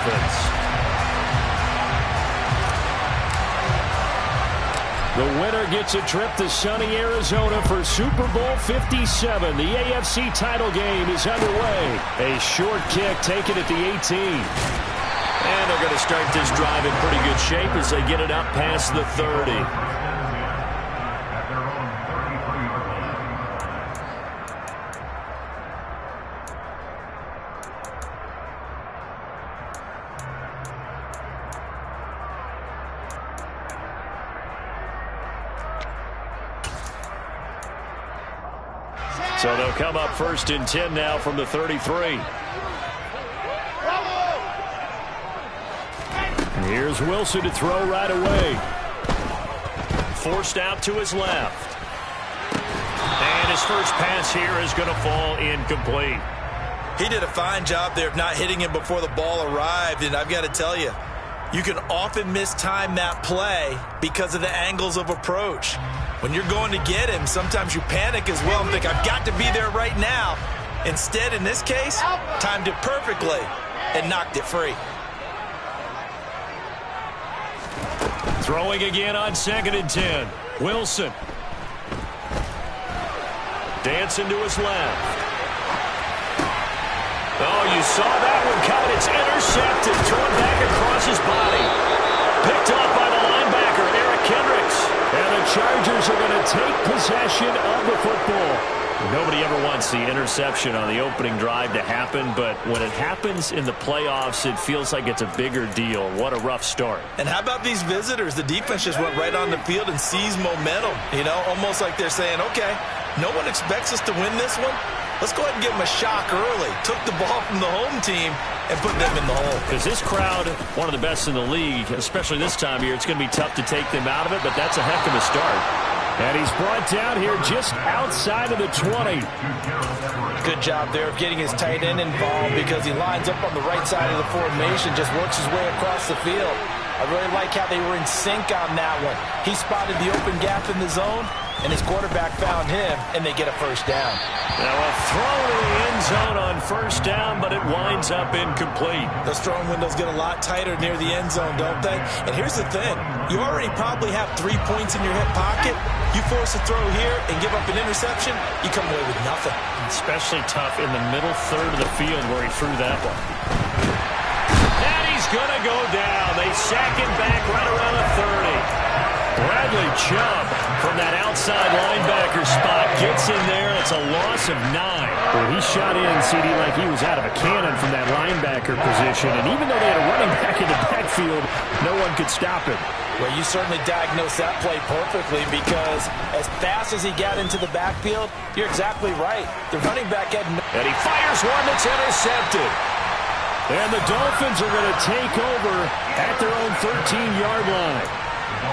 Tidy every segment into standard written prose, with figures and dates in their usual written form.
Dolphins. The winner gets a trip to sunny Arizona for Super Bowl 57. The AFC title game is underway. A short kick taken at the 18. And they're going to start this drive in pretty good shape as they get it up past the 30. So they'll come up 1st and 10 now from the 33. And here's Wilson to throw right away. Forced out to his left. And his first pass here is going to fall incomplete. He did a fine job there of not hitting him before the ball arrived. And I've got to tell you, you can often mistime that play because of the angles of approach. When you're going to get him, sometimes you panic as well and think, I've got to be there right now. Instead, in this case, timed it perfectly and knocked it free. Throwing again on 2nd and 10. Wilson. Dancing to his left. Oh, you saw that one coming. It's intercepted. Thrown back across his body. Picked up by the linebacker, Eric Kendricks. And the Chargers are going to take possession of the football. Nobody ever wants the interception on the opening drive to happen, but when it happens in the playoffs, it feels like it's a bigger deal. What a rough start. And how about these visitors? The defense just went right on the field and seized momentum. You know, almost like they're saying, okay, no one expects us to win this one. Let's go ahead and give them a shock early. Took the ball from the home team and put them in the hole. Because this crowd, one of the best in the league, especially this time of year, it's going to be tough to take them out of it, but that's a heck of a start. And he's brought down here just outside of the 20. Good job there of getting his tight end involved because he lines up on the right side of the formation, just works his way across the field. I really like how they were in sync on that one. He spotted the open gap in the zone, and his quarterback found him, and they get a first down. Now a throw to the end zone on first down, but it winds up incomplete. Those throwing windows get a lot tighter near the end zone, don't they? And here's the thing. You already probably have 3 points in your hip pocket. You force a throw here and give up an interception, you come away with nothing. Especially tough in the middle third of the field where he threw that one. And he's going to go down. They sack him back right around the 30. Bradley Chubb from that outside linebacker spot gets in there. It's a loss of 9. Well, he shot in, CD, like he was out of a cannon from that linebacker position. And even though they had a running back in the backfield, no one could stop him. Well, you certainly diagnosed that play perfectly because as fast as he got into the backfield, you're exactly right. The running back had no... And he fires one that's intercepted. And the Dolphins are going to take over at their own 13-yard line.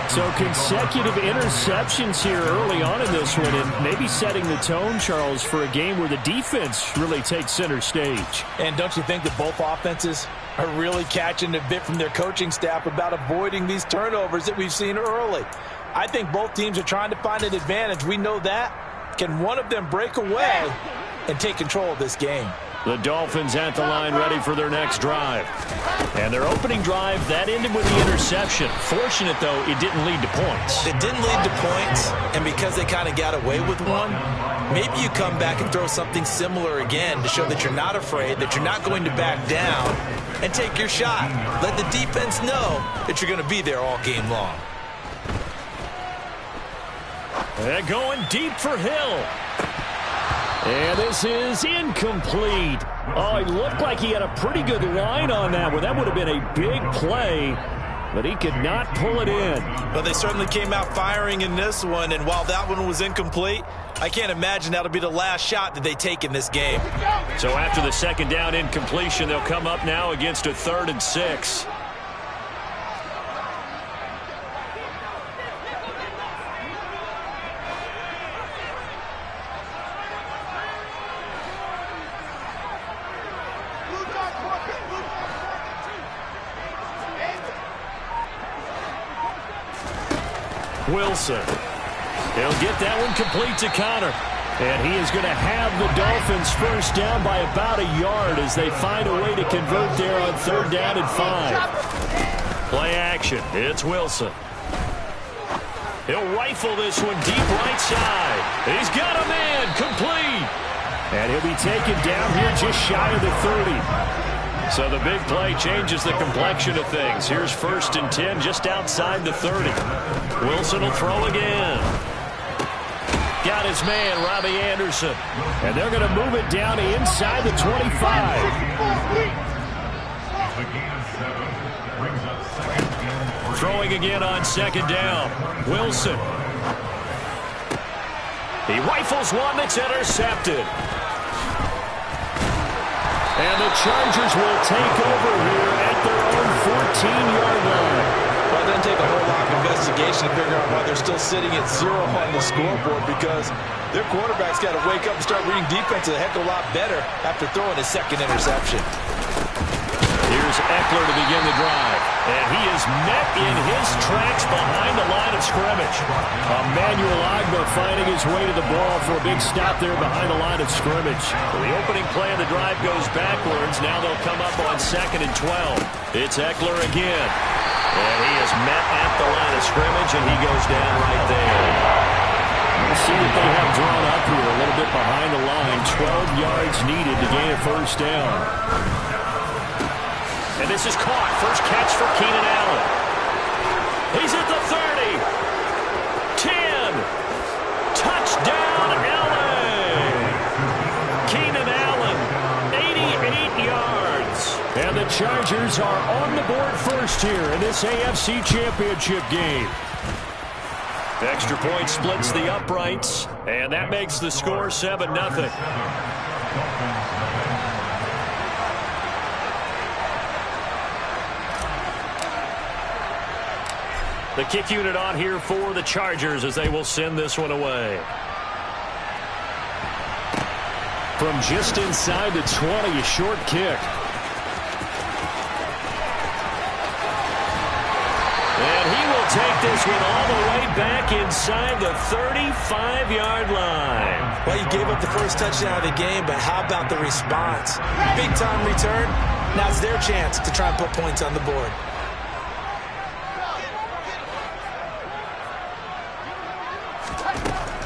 So consecutive interceptions here early on in this one, and maybe setting the tone, Charles, for a game where the defense really takes center stage. And don't you think that both offenses are really catching a bit from their coaching staff about avoiding these turnovers that we've seen early? I think both teams are trying to find an advantage. We know that. Can one of them break away and take control of this game? The Dolphins at the line ready for their next drive. And their opening drive, that ended with the interception. Fortunate, though, it didn't lead to points. It didn't lead to points, and because they kind of got away with one, maybe you come back and throw something similar again to show that you're not afraid, that you're not going to back down, and take your shot. Let the defense know that you're going to be there all game long. They're going deep for Hill. And this is incomplete. Oh, it looked like he had a pretty good line on that one. That would have been a big play, but he could not pull it in. Well, they certainly came out firing in this one, and while that one was incomplete, I can't imagine that'll be the last shot that they take in this game. So after the second down incompletion, they'll come up now against a 3rd and 6. Wilson. He'll get that one complete to Connor. And he is going to have the Dolphins first down by about a yard as they find a way to convert there on 3rd down and 5. Play action. It's Wilson. He'll rifle this one deep right side. He's got a man. Complete. And he'll be taken down here just shy of the 30. So the big play changes the complexion of things. Here's 1st and 10 just outside the 30. Wilson will throw again. Got his man, Robbie Anderson. And they're going to move it down to inside the 25. Throwing again on 2nd down. Wilson. He rifles one that's intercepted. And the Chargers will take over here at their own 14-yard line. Well, it doesn't take a whole lot of investigation to figure out why they're still sitting at 0 on the scoreboard, because their quarterback's got to wake up and start reading defense a heck of a lot better after throwing his 2nd interception. Here's Eckler to begin the drive. And he is met in his tracks behind the line of scrimmage. Emmanuel Ogbah finding his way to the ball for a big stop there behind the line of scrimmage. So the opening play of the drive goes backwards. Now they'll come up on 2nd and 12. It's Eckler again. And he is met at the line of scrimmage, and he goes down right there. We'll see what they have drawn up here a little bit behind the line. 12 yards needed to gain a first down. And this is caught. First catch for Keenan Allen. He's at the 30. 10. Touchdown, Allen. Keenan Allen, 88 yards. And the Chargers are on the board first here in this AFC Championship game. The extra point splits the uprights, and that makes the score 7-0. The kick unit on here for the Chargers as they will send this one away. From just inside the 20, a short kick. And he will take this one all the way back inside the 35-yard line. Well, you gave up the first touchdown of the game, but how about the response? Big-time return. Now it's their chance to try and put points on the board.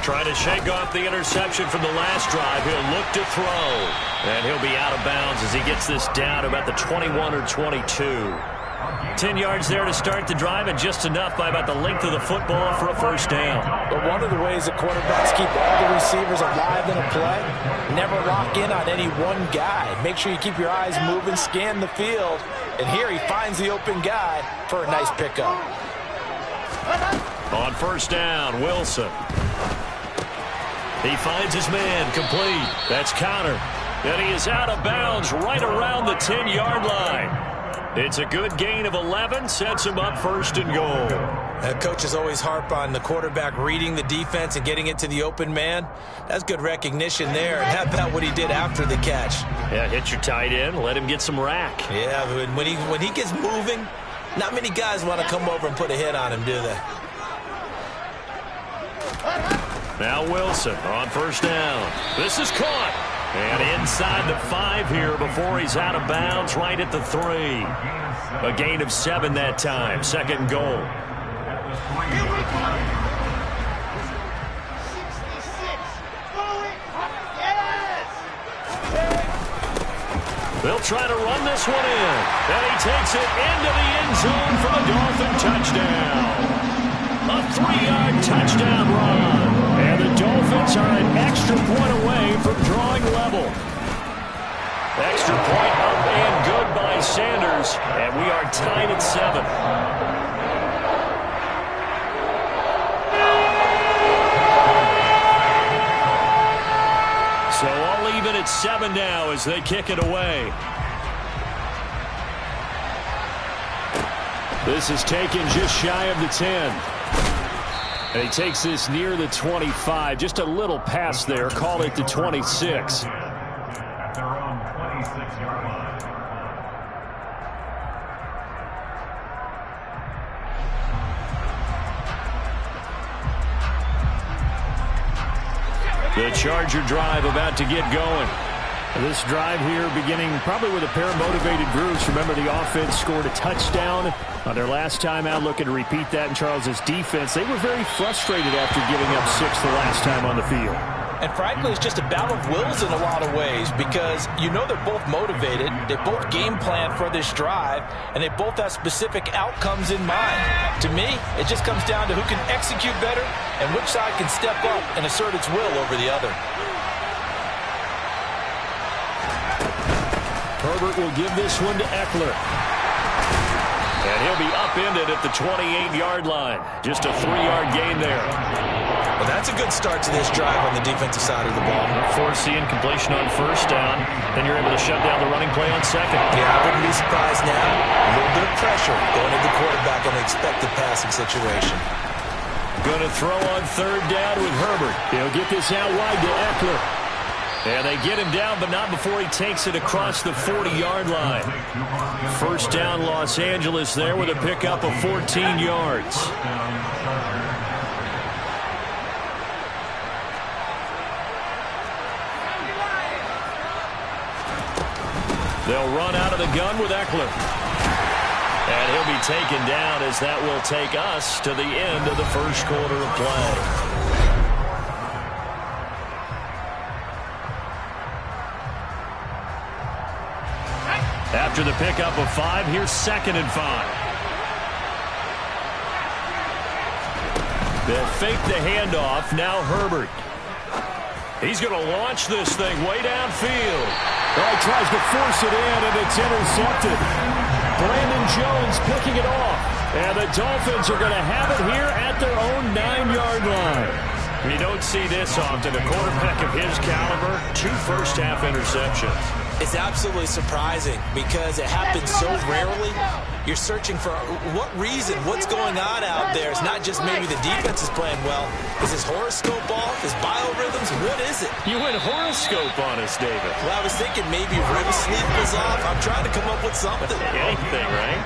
Trying to shake off the interception from the last drive. He'll look to throw. And he'll be out of bounds as he gets this down about the 21 or 22. 10 yards there to start the drive, and just enough by about the length of the football for a first down. But one of the ways the quarterbacks keep all the receivers alive in a play, never lock in on any one guy. Make sure you keep your eyes moving, scan the field. And here he finds the open guy for a nice pickup. On first down, Wilson. He finds his man, complete. That's Connor. And he is out of bounds right around the 10-yard line. It's a good gain of 11, sets him up 1st and goal. Coaches always harp on the quarterback reading the defense and getting it to the open man. That's good recognition there. And how about what he did after the catch? Yeah, hit your tight end, let him get some rack. Yeah, when he gets moving, not many guys want to come over and put a hit on him, do they? Now Wilson on first down. This is caught. And inside the 5 here before he's out of bounds, right at the 3. A gain of 7 that time. 2nd and goal. They'll try to run this one in. And he takes it into the end zone for the Dolphin touchdown. A 3-yard touchdown run. And the Dolphins are an extra point away from drawing level. Extra point up and good by Sanders. And we are tied at 7. So all even at 7 now as they kick it away. This is taken just shy of the 10. And he takes this near the 25. Just a little pass there. Call it the 26. At their own 26-yard line. The Charger drive about to get going. This drive here beginning probably with a pair of motivated groups. Remember, the offense scored a touchdown on their last time out, looking to repeat that in Charles's defense. They were very frustrated after giving up 6 the last time on the field. And frankly, it's just a battle of wills in a lot of ways because you know they're both motivated. They both game plan for this drive, and they both have specific outcomes in mind. To me, it just comes down to who can execute better and which side can step up and assert its will over the other. Herbert will give this one to Eckler. And he'll be upended at the 28-yard line. Just a 3-yard gain there. Well, that's a good start to this drive on the defensive side of the ball. Force the incompletion on first down. Then you're able to shut down the running play on second. Yeah, I wouldn't be surprised now. A little bit of pressure going into the quarterback on the expected passing situation. Going to throw on third down with Herbert. He'll get this out wide to Eckler. And they get him down, but not before he takes it across the 40-yard line. First down, Los Angeles there with a pickup of 14 yards. They'll run out of the gun with Eckler. And he'll be taken down as that will take us to the end of the first quarter of play. After the pickup of 5, here's 2nd and 5. They'll fake the handoff. Now Herbert. He's going to launch this thing way downfield. Well, he tries to force it in, and it's intercepted. Brandon Jones picking it off. And the Dolphins are going to have it here at their own 9-yard line. You don't see this often. A quarterback of his caliber, 2 first-half interceptions. It's absolutely surprising because it happens so rarely. You're searching for what reason, what's going on out there. It's not just maybe the defense is playing well. Is his horoscope off? His biorhythms? What is it? You went horoscope on us, David. Well, I was thinking maybe REM sleep was off. I'm trying to come up with something. Anything, right?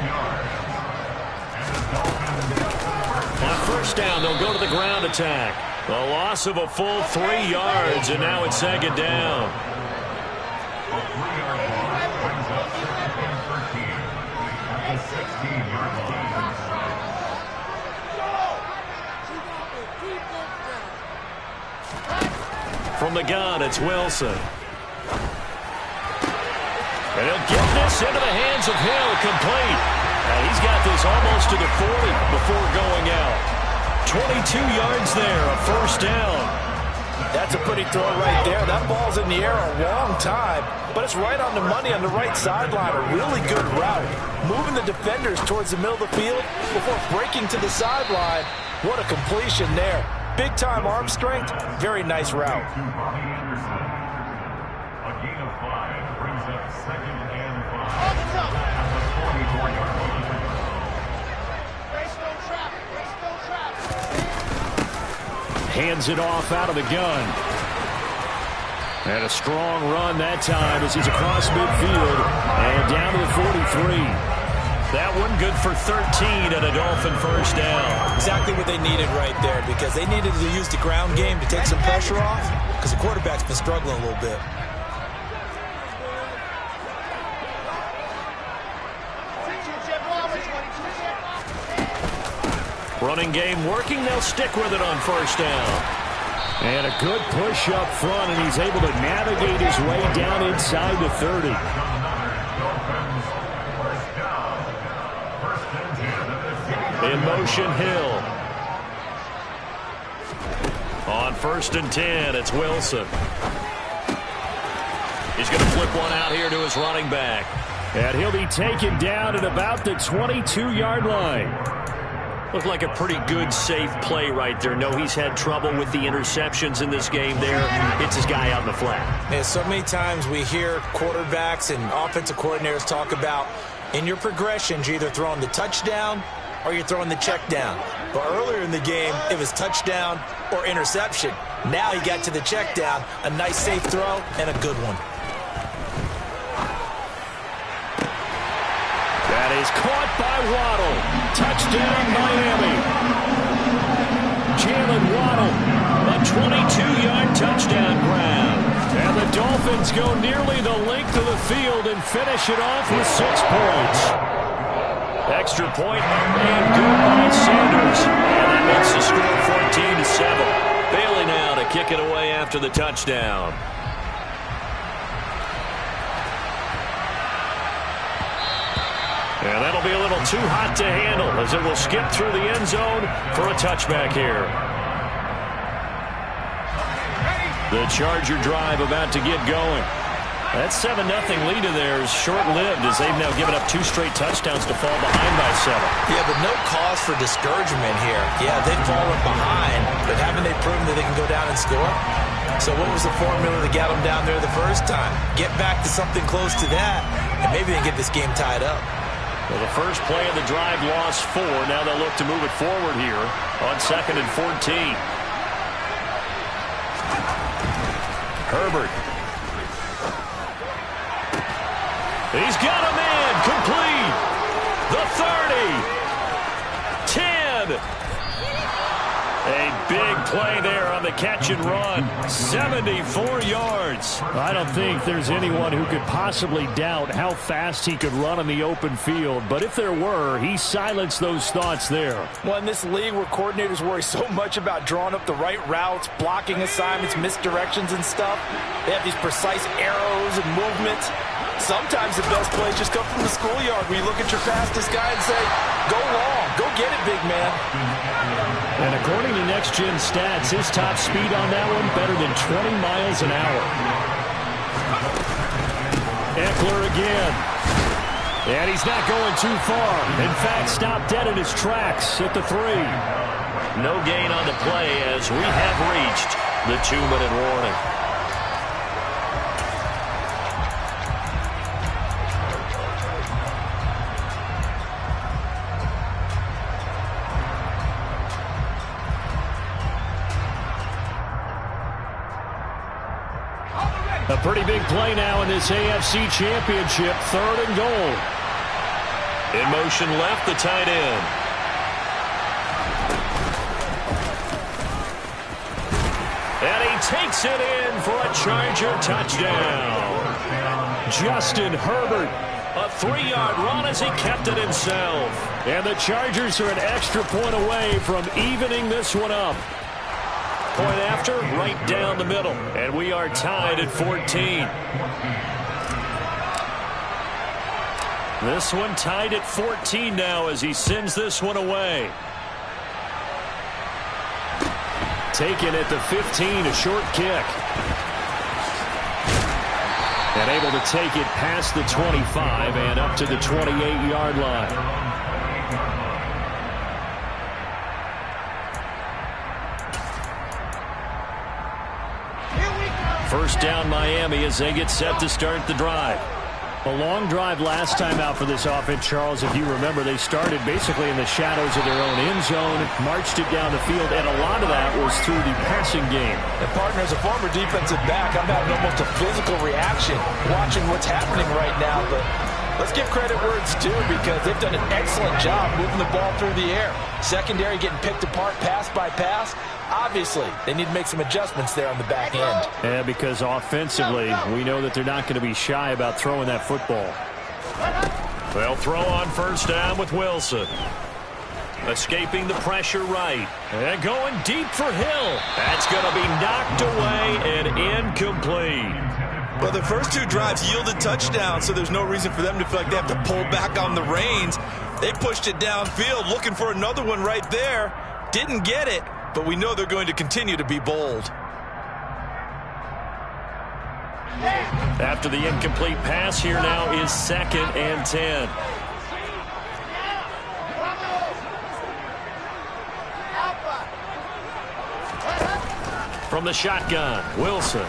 On first down, they'll go to the ground attack. A loss of a full 3 yards, and now it's 2nd down. From the gun, it's Wilson. And he'll get this into the hands of Hill, complete. And he's got this almost to the 40 before going out. 22 yards there, a first down. That's a pretty throw right there. That ball's in the air a long time, but it's right on the money on the right sideline. A really good route. Moving the defenders towards the middle of the field before breaking to the sideline. What a completion there. Big-time arm strength. Very nice route. A gain of 5 brings up 2nd and 5 at the 44-yard line. Hands it off out of the gun. And a strong run that time as he's across midfield and down to the 43. That one good for 13 and a Dolphin first down. Exactly what they needed right there because they needed to use the ground game to take some pressure off because the quarterback's been struggling a little bit. Running game working. They'll stick with it on first down. And a good push up front, and he's able to navigate his way down inside the 30. In motion, Hill. On 1st and 10, it's Wilson. He's going to flip one out here to his running back. And he'll be taken down at about the 22-yard line. Looked like a pretty good, safe play right there. No, he's had trouble with the interceptions in this game there. Hits his guy out in the flat. Yeah, so many times we hear quarterbacks and offensive coordinators talk about in your progressions, you're either throwing the touchdown or you're throwing the check down. But earlier in the game, it was touchdown or interception. Now he got to the check down, a nice safe throw, and a good one. That is caught by Waddle. Touchdown, Miami. Jalen Waddle, a 22-yard touchdown ground. And the Dolphins go nearly the length of the field and finish it off with 6 points. Extra point made good by Sanders. And that makes the score 14-7. Bailey now to kick it away after the touchdown. And that'll be a little too hot to handle as it will skip through the end zone for a touchback here. The Charger drive about to get going. That 7-0 lead of theirs short-lived as they've now given up 2 straight touchdowns to fall behind by 7. Yeah, but no cause for discouragement here. Yeah, they've fallen behind, but haven't they proven that they can go down and score? So what was the formula that got them down there the first time? Get back to something close to that, and maybe they can get this game tied up. Well, the first play of the drive lost 4. Now they'll look to move it forward here on 2nd and 14. Herbert. He's got a man complete. The 30. 10. A big play there on the catch and run. 74 yards. I don't think there's anyone who could possibly doubt how fast he could run on the open field. But if there were, he silenced those thoughts there. Well, in this league where coordinators worry so much about drawing up the right routes, blocking assignments, misdirections and stuff, they have these precise arrows and movements. Sometimes the best plays just come from the schoolyard where you look at your fastest guy and say, go long, go get it, big man. And according to Next Gen Stats, his top speed on that one better than 20 miles an hour. Eckler again. And he's not going too far. In fact, stopped dead in his tracks at the 3. No gain on the play as we have reached the 2-minute warning. A pretty big play now in this AFC Championship. 3rd and goal. In motion left, the tight end. And he takes it in for a Charger touchdown. Justin Herbert. A 3-yard run as he kept it himself. And the Chargers are an extra point away from evening this one up. Point after, right down the middle. And we are tied at 14. This one tied at 14 now as he sends this one away. Taken at the 15, a short kick. And able to take it past the 25 and up to the 28-yard line. First down Miami as they get set to start the drive. A long drive last time out for this offense, Charles. If you remember, they started basically in the shadows of their own end zone, marched it down the field, and a lot of that was through the passing game. And partner, as a former defensive back, I'm having almost a physical reaction watching what's happening right now. But let's give credit where it's due because they've done an excellent job moving the ball through the air. Secondary getting picked apart pass by pass. Obviously, they need to make some adjustments there on the back end. Yeah, because offensively, we know that they're not going to be shy about throwing that football. They'll throw on first down with Wilson. Escaping the pressure right. And going deep for Hill. That's going to be knocked away and incomplete. Well, the first 2 drives yielded touchdowns, so there's no reason for them to feel like they have to pull back on the reins. They pushed it downfield, looking for another one right there. Didn't get it. But we know they're going to continue to be bold. After the incomplete pass, here now is 2nd and 10. From the shotgun, Wilson.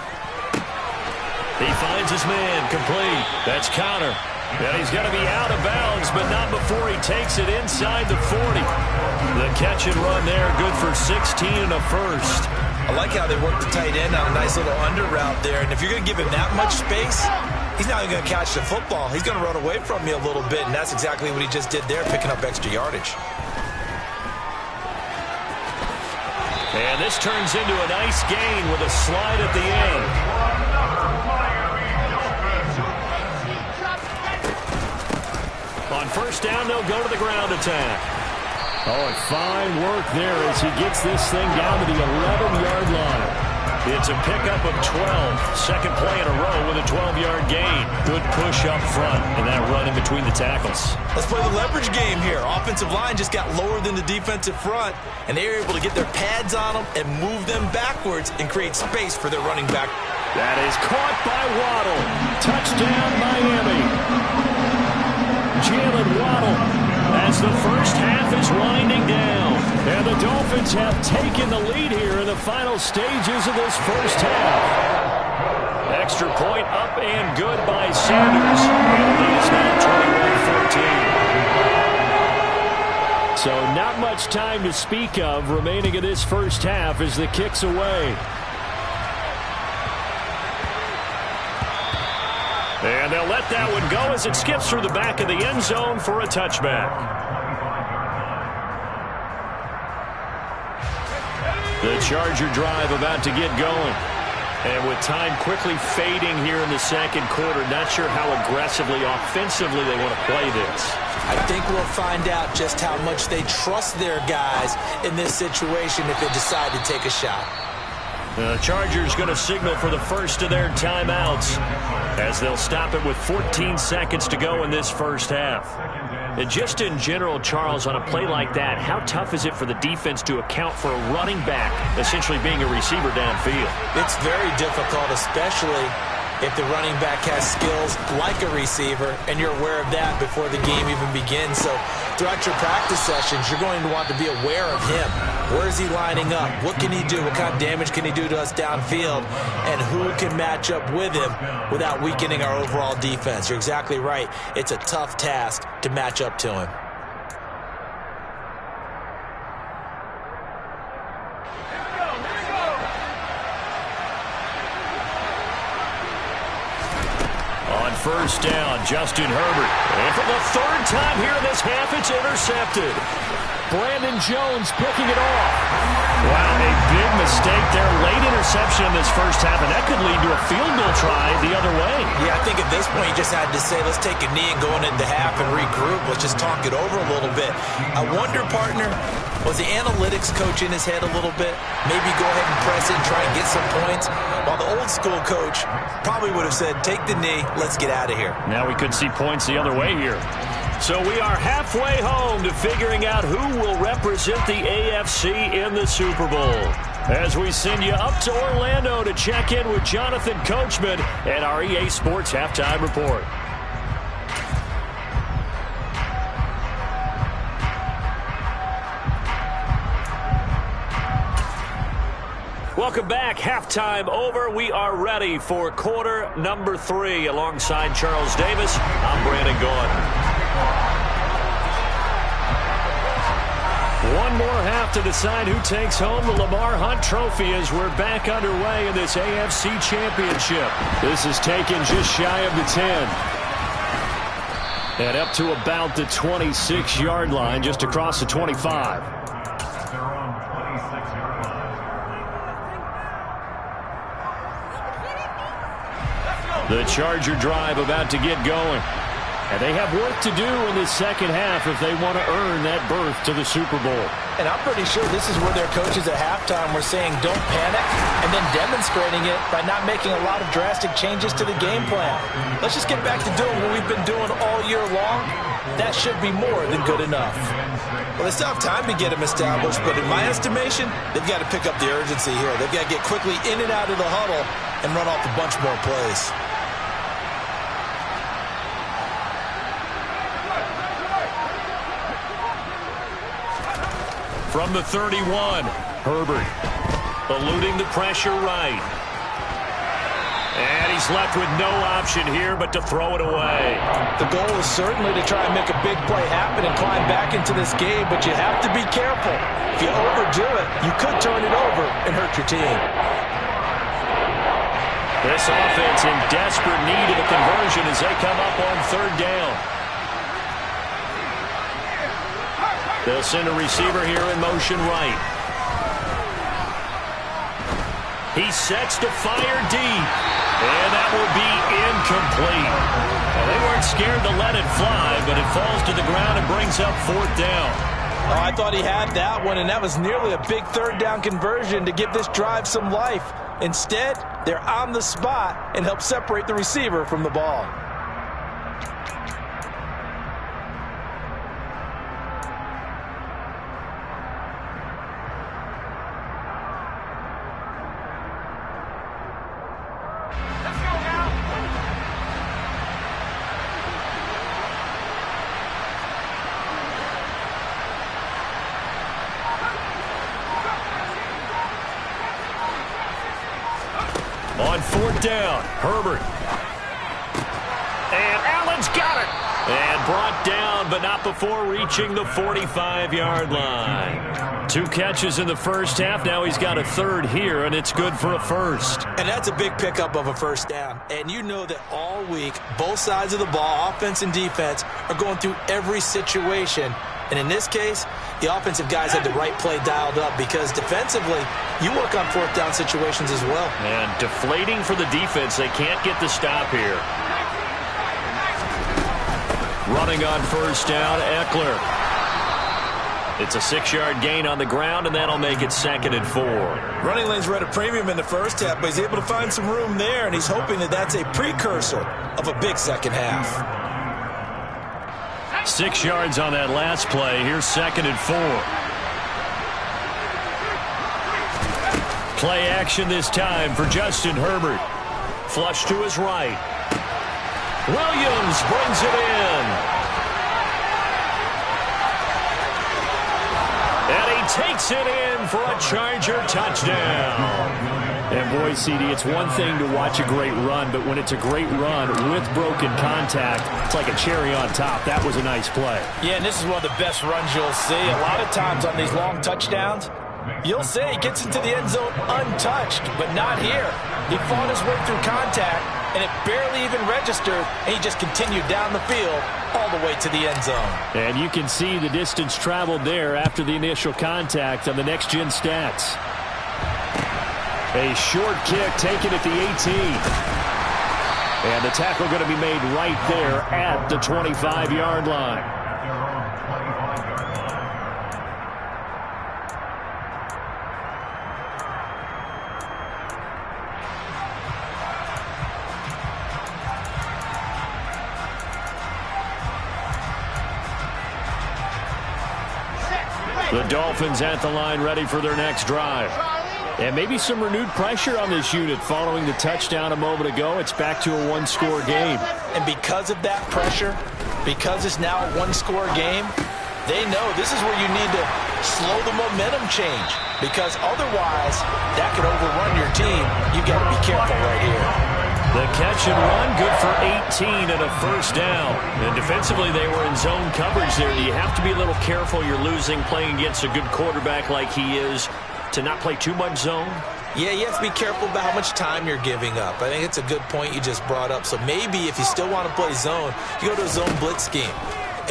He finds his man, complete. That's Connor. And he's going to be out of bounds, but not before he takes it inside the 40. The catch and run there, good for 16 and a first. I like how they work the tight end on a nice little under route there. And if you're going to give him that much space, he's not even going to catch the football. He's going to run away from you a little bit, and that's exactly what he just did there, picking up extra yardage. And this turns into a nice gain with a slide at the end. On first down, they'll go to the ground attack. Oh, and fine work there as he gets this thing down to the 11-yard line. It's a pickup of 12. Second play in a row with a 12-yard gain. Good push up front and that run in between the tackles. Let's play the leverage game here. Offensive line just got lower than the defensive front, and they were able to get their pads on them and move them backwards and create space for their running back. That is caught by Waddle. Touchdown, Miami. Jalen Waddle as the first half is winding down. And the Dolphins have taken the lead here in the final stages of this first half. Extra point up and good by Sanders. And the lead is now 21-14. So not much time to speak of remaining in this first half as the kick's away. And they'll let that one go as it skips through the back of the end zone for a touchback. The Charger drive about to get going. And with time quickly fading here in the second quarter, not sure how aggressively, offensively they want to play this. I think we'll find out just how much they trust their guys in this situation if they decide to take a shot. The Chargers going to signal for the first of their timeouts as they'll stop it with 14 seconds to go in this first half. And just in general, Charles, on a play like that, how tough is it for the defense to account for a running back essentially being a receiver downfield? It's very difficult, especially if the running back has skills like a receiver, and you're aware of that before the game even begins. So throughout your practice sessions, you're going to want to be aware of him. Where is he lining up? What can he do? What kind of damage can he do to us downfield? And who can match up with him without weakening our overall defense? You're exactly right. It's a tough task to match up to him. First down, Justin Herbert. And for the third time here in this half, it's intercepted. Brandon Jones picking it off. Wow, a big mistake there. Late interception in this first half, and that could lead to a field goal try the other way. Yeah, I think at this point you just had to say, let's take a knee and go into half and regroup. Let's just talk it over a little bit. I wonder, partner, was the analytics coach in his head a little bit? Maybe go ahead and press it and try and get some points? While the old school coach probably would have said, take the knee, let's get out of here. Now we could see points the other way here. So we are halfway home to figuring out who will represent the AFC in the Super Bowl. As we send you up to Orlando to check in with Jonathan Coachman at our EA Sports Halftime Report. Welcome back. Halftime over. We are ready for quarter number 3. Alongside Charles Davis, I'm Brandon Gaudin. One more half to decide who takes home the Lamar Hunt Trophy as we're back underway in this AFC Championship. This is taken just shy of the 10. And up to about the 26-yard line, just across the 25. The Charger drive about to get going. And they have work to do in the second half if they want to earn that berth to the Super Bowl. And I'm pretty sure this is where their coaches at halftime were saying don't panic, and then demonstrating it by not making a lot of drastic changes to the game plan. Let's just get back to doing what we've been doing all year long. That should be more than good enough. Well, they still have time to get them established, but in my estimation, they've got to pick up the urgency here. They've got to get quickly in and out of the huddle and run off a bunch more plays. From the 31, Herbert eluding the pressure right. And he's left with no option here but to throw it away. The goal is certainly to try and make a big play happen and climb back into this game, but you have to be careful. If you overdo it, you could turn it over and hurt your team. This offense in desperate need of a conversion as they come up on third down. They'll send a receiver here in motion right. He sets to fire deep. And that will be incomplete. Well, they weren't scared to let it fly, but it falls to the ground and brings up 4th down. Oh, I thought he had that one, and that was nearly a big 3rd down conversion to give this drive some life. Instead, they're on the spot and help separate the receiver from the ball. On 4th down, Herbert. And Allen's got it. And brought down, but not before reaching the 45-yard line. 2 catches in the first half. Now he's got a 3rd here, and it's good for a 1st. And that's a big pickup of a 1st down. And you know that all week, both sides of the ball, offense and defense, are going through every situation. And in this case, the offensive guys had the right play dialed up because defensively, you work on 4th down situations as well. And deflating for the defense. They can't get the stop here. Running on 1st down, Eckler. It's a 6-yard gain on the ground, and that'll make it 2nd and 4. Running lanes were at a premium in the first half, but he's able to find some room there, and he's hoping that that's a precursor of a big second half. 6 yards on that last play. Here's 2nd and 4. Play action this time for Justin Herbert. Flush to his right. Williams brings it in. And he takes it in for a Charger touchdown. And boy, CD, it's one thing to watch a great run, but when it's a great run with broken contact, it's like a cherry on top. That was a nice play. Yeah, and this is one of the best runs you'll see. A lot of times on these long touchdowns, you'll see he gets into the end zone untouched, but not here. He fought his way through contact, and it barely even registered, and he just continued down the field all the way to the end zone. And you can see the distance traveled there after the initial contact on the next-gen stats. A short kick taken at the 18. And the tackle going to be made right there at the 25-yard line. The Dolphins at the line ready for their next drive. And maybe some renewed pressure on this unit following the touchdown a moment ago. It's back to a 1-score game. And because of that pressure, because it's now a 1-score game, they know this is where you need to slow the momentum change. Because otherwise, that could overrun your team. You've got to be careful right here. The catch and run, good for 18 and a 1st down. And defensively, they were in zone coverage there. You have to be a little careful. You're losing playing against a good quarterback like he is, to not play too much zone? Yeah, you have to be careful about how much time you're giving up. I think it's a good point you just brought up. So maybe if you still want to play zone, you go to a zone blitz scheme.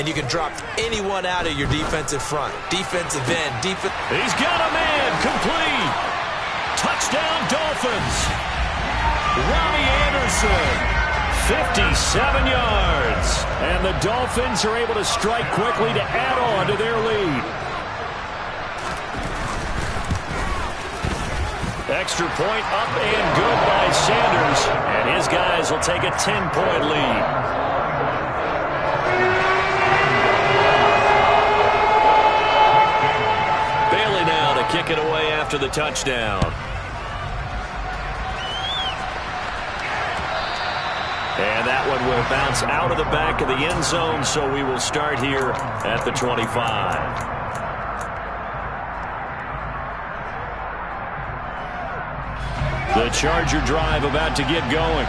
And you can drop anyone out of your defensive front. Defensive end. He's got a man. Complete. Touchdown, Dolphins. Ronnie Anderson. 57 yards. And the Dolphins are able to strike quickly to add on to their lead. Extra point up and good by Sanders. And his guys will take a 10-point lead. Bailey now to kick it away after the touchdown. And that one will bounce out of the back of the end zone, so we will start here at the 25. The Charger drive about to get going.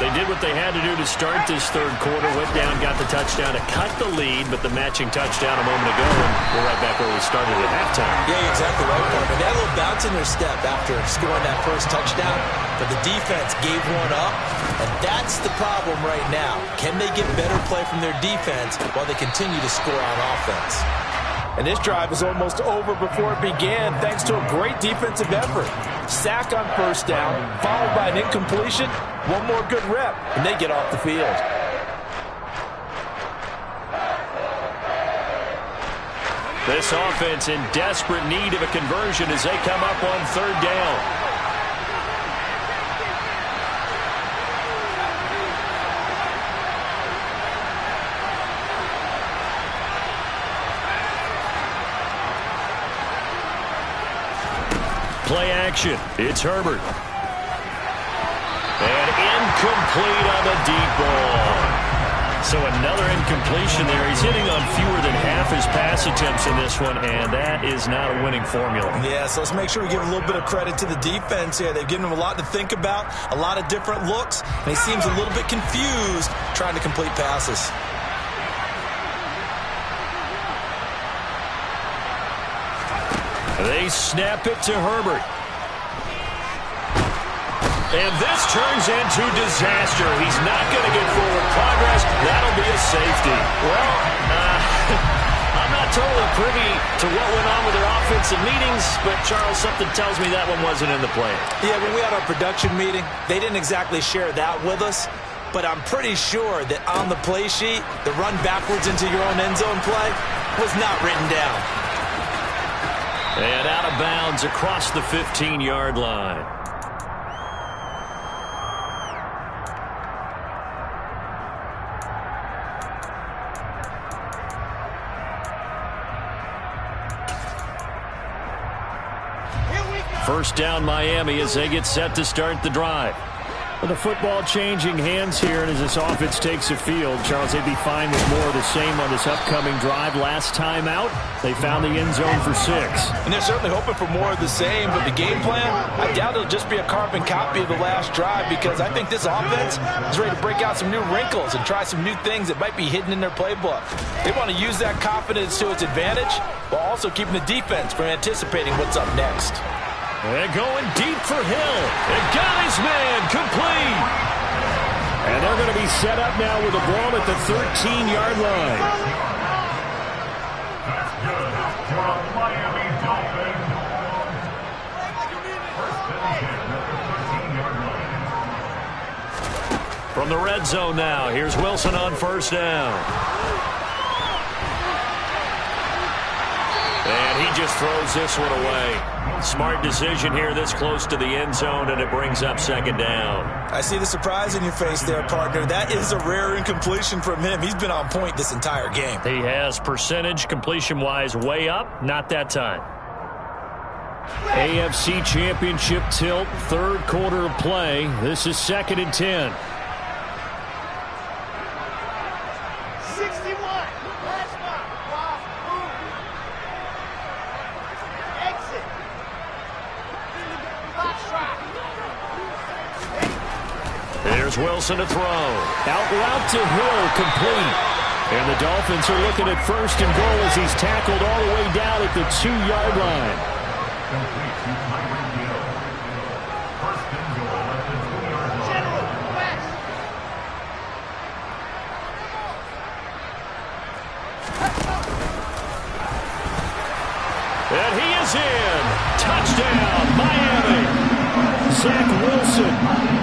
They did what they had to do to start this third quarter. Went down, got the touchdown to cut the lead, but the matching touchdown a moment ago, and we're right back where we started at halftime. Yeah, you're exactly right, Parker. They had a little bounce in their step after scoring that first touchdown, but the defense gave one up, and that's the problem right now. Can they get better play from their defense while they continue to score on offense? And this drive is almost over before it began thanks to a great defensive effort. Sack on first down, followed by an incompletion. One more good rep, and they get off the field. This offense in desperate need of a conversion as they come up on third down. Play action. It's Herbert. And incomplete on the deep ball. So another incompletion there. He's hitting on fewer than half his pass attempts in this one, and that is not a winning formula. Yeah, so let's make sure we give a little bit of credit to the defense here. They've given him a lot to think about, a lot of different looks, and he seems a little bit confused trying to complete passes. They snap it to Herbert. And this turns into disaster. He's not going to get forward progress. That'll be a safety. Well, I'm not totally privy to what went on with their offensive meetings, but, Charles, something tells me that one wasn't in the plan. Yeah, when we had our production meeting, they didn't exactly share that with us, but I'm pretty sure that on the play sheet, the run backwards into your own end zone play was not written down. And out of bounds across the 15-yard line. First down Miami as they get set to start the drive. With the football changing hands here, and as this offense takes the field, Charles, they'd be fine with more of the same on this upcoming drive. Last time out, they found the end zone for 6. And they're certainly hoping for more of the same, but the game plan, I doubt it'll just be a carbon copy of the last drive, because I think this offense is ready to break out some new wrinkles and try some new things that might be hidden in their playbook. They want to use that confidence to its advantage while also keeping the defense from anticipating what's up next. They're going deep for Hill. And got his man complete. And they're going to be set up now with the ball at the 13-yard line. That's good for a Miami Dolphins. First and 10 at the 13-yard line. From the red zone now, here's Wilson on first down. And he just throws this one away. Smart decision here this close to the end zone, and it brings up second down. I see the surprise in your face there, partner. That is a rare incompletion from him. He's been on point this entire game. He has percentage completion-wise way up, not that time. AFC Championship tilt, third quarter of play. This is 2nd and 10. There's Wilson to throw. Out route to Hill, complete. And the Dolphins are looking at first and goal as he's tackled all the way down at the 2-yard line. Complete to Tyreek Hill. First and goal at the 2-yard line. And he is in. Touchdown, Miami. Zach Wilson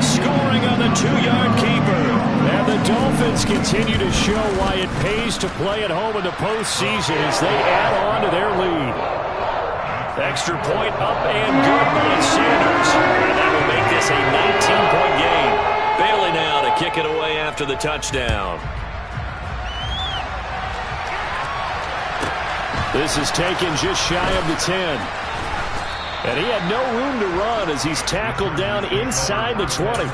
scoring on the 2-yard keeper. And the Dolphins continue to show why it pays to play at home in the postseason as they add on to their lead. Extra point up and good by Sanders. And that will make this a 19-point game. Bailey now to kick it away after the touchdown. This is taken just shy of the 10. And he had no room to run as he's tackled down inside the 20.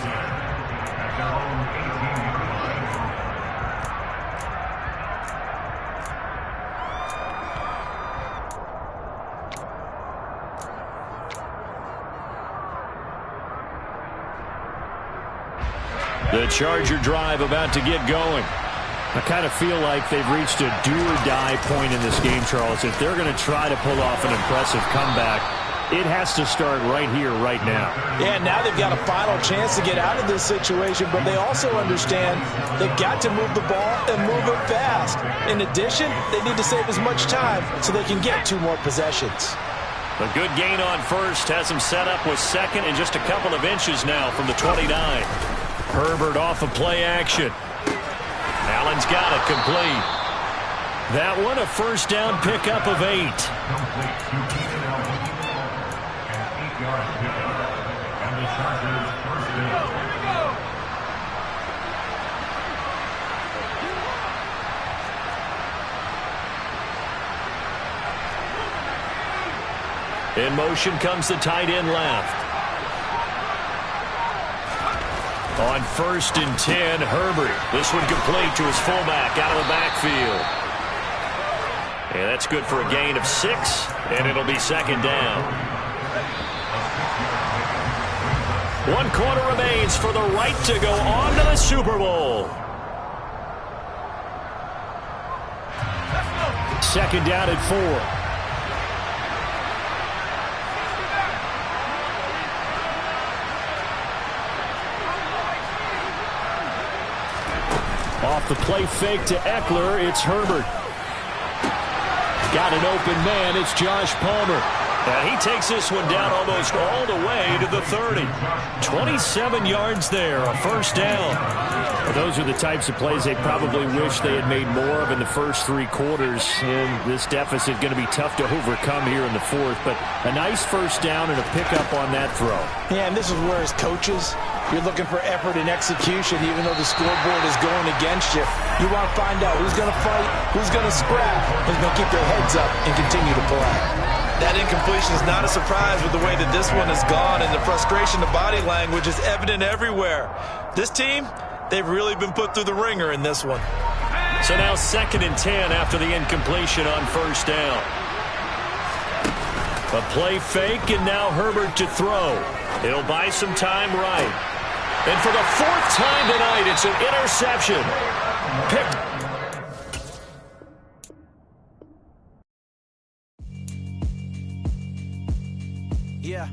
The Charger drive about to get going. I kind of feel like they've reached a do-or-die point in this game, Charles. If they're going to try to pull off an impressive comeback, It has to start right here, right now. Yeah, now they've got a final chance to get out of this situation, but they also understand they've got to move the ball and move it fast. In addition, they need to save as much time so they can get 2 more possessions. A good gain on first has him set up with second and just a couple of inches now from the 29. Herbert off of play action. Allen's got it complete. That one a first down pickup of 8. Complete to Keenan Allen. An 8-yard pickup. And the Chargers first down. In motion comes the tight end left. On 1st and 10, Herbert. This one complete to his fullback out of the backfield. And that's good for a gain of 6, and it'll be second down. 1 quarter remains for the right to go on to the Super Bowl. Second down at 4. Off the play fake to Eckler, it's Herbert. Got an open man, it's Josh Palmer. And he takes this one down almost all the way to the 30. 27 yards there, a first down. Well, those are the types of plays they probably wish they had made more of in the first 3 quarters. And this deficit going to be tough to overcome here in the 4th. But a nice first down and a pickup on that throw. Yeah, and this is where as coaches, you're looking for effort and execution, even though the scoreboard is going against you. You want to find out who's going to fight, who's going to scrap, who's going to keep their heads up and continue to play. That incompletion is not a surprise with the way that this one has gone, and the frustration, the body language is evident everywhere. This team, they've really been put through the ringer in this one. So now 2nd and 10 after the incompletion on first down. A play fake, and now Herbert to throw. He'll buy some time right. And for the 4th time tonight, it's an interception. Picked. Yeah.